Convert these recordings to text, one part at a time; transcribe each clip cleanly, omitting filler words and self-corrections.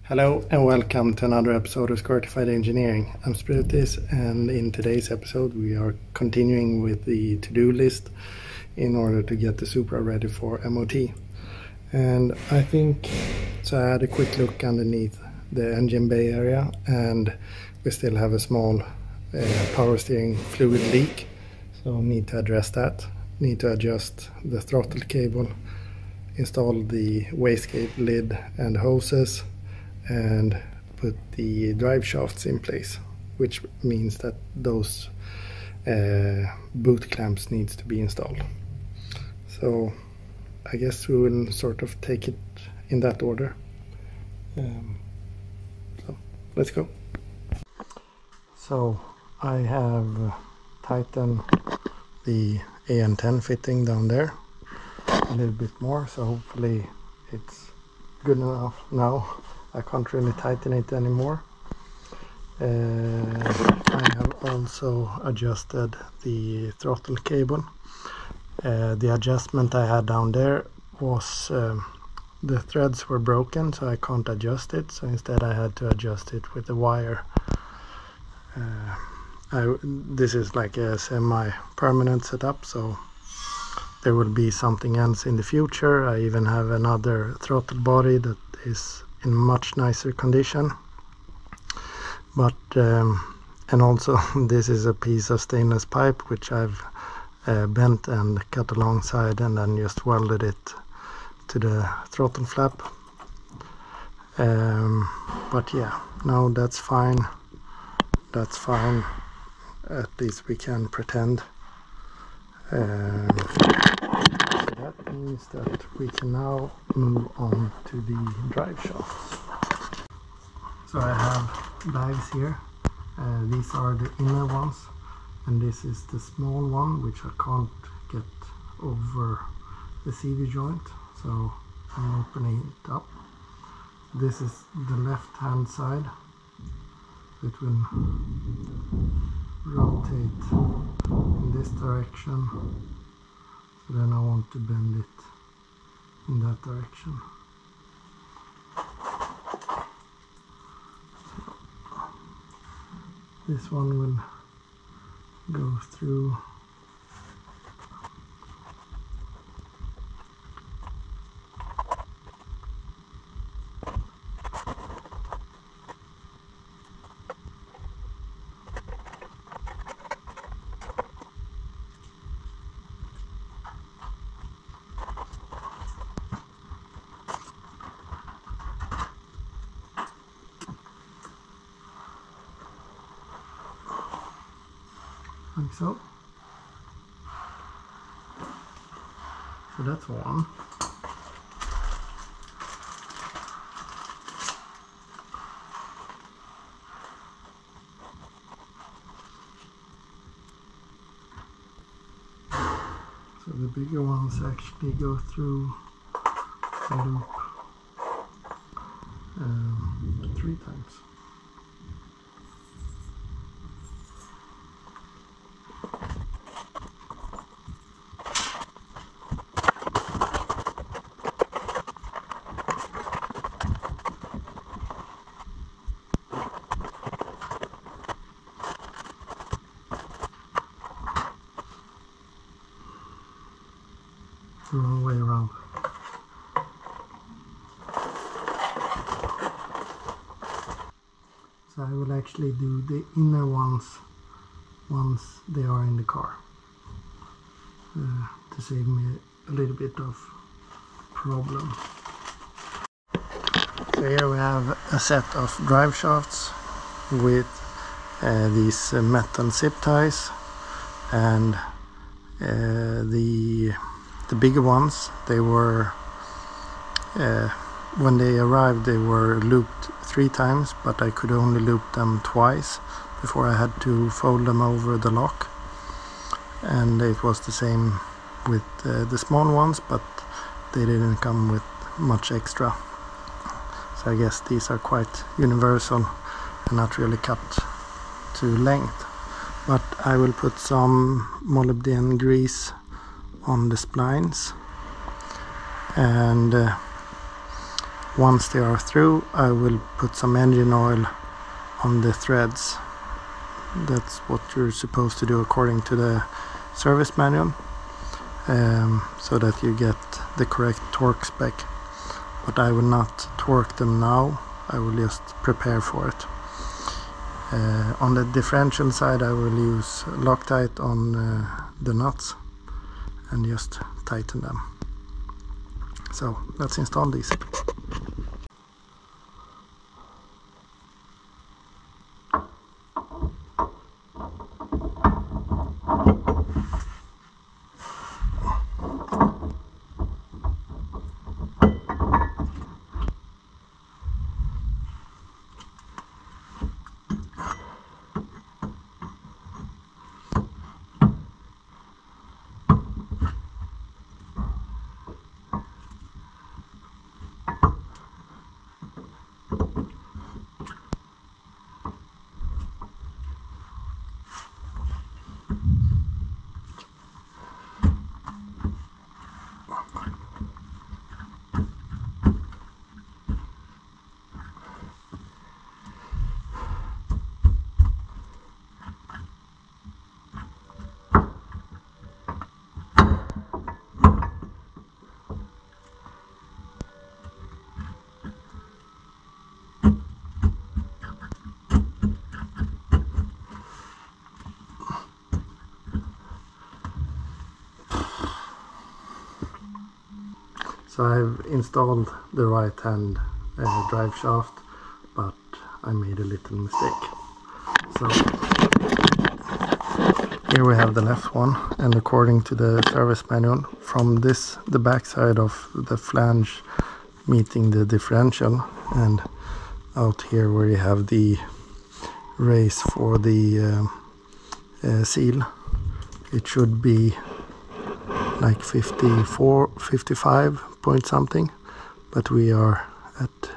Hello and welcome to another episode of SqEngineering Engineering. I'm Sprutis, and in today's episode we are continuing with the to-do list in order to get the Supra ready for MOT. And I had a quick look underneath the engine bay area, and we still have a small power steering fluid leak, so need to address that. Need to adjust the throttle cable, install the wastegate lid and hoses, and put the drive shafts in place, which means that those boot clamps needs to be installed. So I guess we will sort of take it in that order. So let's go. So I have tightened the AN10 fitting down there a little bit more, so hopefully it's good enough now. I can't really tighten it anymore. I have also adjusted the throttle cable. The adjustment I had down there was the threads were broken, so I can't adjust it, so instead I had to adjust it with a wire. This is like a semi-permanent setup, so there will be something else in the future. I even have another throttle body that is in much nicer condition, but and also this is a piece of stainless pipe which I've bent and cut alongside and then just welded it to the throttle flap. But yeah, no, that's fine. That's fine. At least we can pretend. That means that we can now move on to the drive shafts. So I have bags here. These are the inner ones, and this is the small one which I can't get over the CV joint, so I'm opening it up. This is the left hand side. It will rotate in this direction, so then I want to bend it in that direction. This one will go through . Like so. So that's one. So the bigger ones actually go through the loop 3 times. The wrong way around. So I will actually do the inner ones once they are in the car, to save me a little bit of problem. So here we have a set of drive shafts with these metal zip ties, and the bigger ones, they were when they arrived they were looped 3 times, but I could only loop them twice before I had to fold them over the lock. And it was the same with the small ones, but they didn't come with much extra. So I guess these are quite universal and not really cut to length. But I will put some molybdenum grease on the splines, and Once they are through, I will put some engine oil on the threads. That's what you're supposed to do according to the service manual, so that you get the correct torque spec. But I will not torque them now, I will just prepare for it. On the differential side, I will use Loctite on the nuts and just tighten them. So let's install these. So I've installed the right hand drive shaft, but I made a little mistake. So here we have the left one, and according to the service manual, from this, the back side of the flange meeting the differential, and out here where you have the race for the seal, it should be like 54, 55 point something, but we are at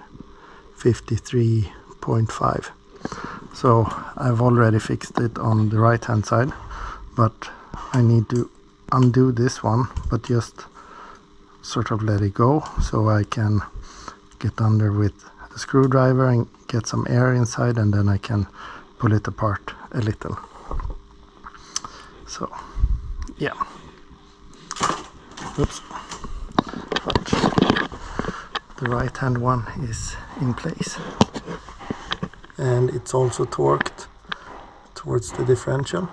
53.5. So I've already fixed it on the right hand side, but I need to undo this one, but just sort of let it go so I can get under with a screwdriver and get some air inside, and then I can pull it apart a little. So yeah. Oops. But the right hand one is in place, and it's also torqued towards the differential.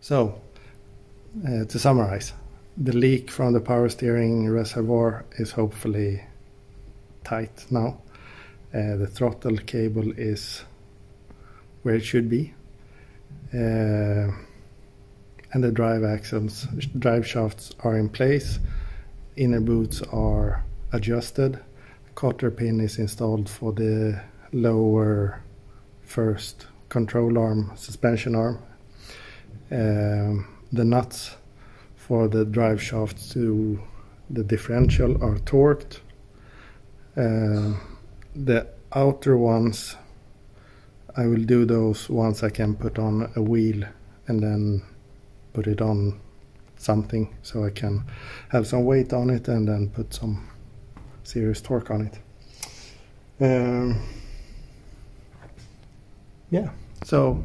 So, to summarize, the leak from the power steering reservoir is hopefully tight now. The throttle cable is where it should be. And the drive axles, drive shafts are in place. Inner boots are adjusted. Cotter pin is installed for the lower first control arm, suspension arm. The nuts for the drive shafts to the differential are torqued. The outer ones, I will do those once I can put on a wheel and then put it on something so I can have some weight on it and then put some serious torque on it. Yeah, so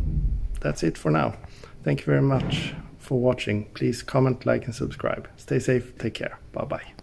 that's it for now. Thank you very much for watching. Please comment, like and subscribe. Stay safe, take care. Bye bye.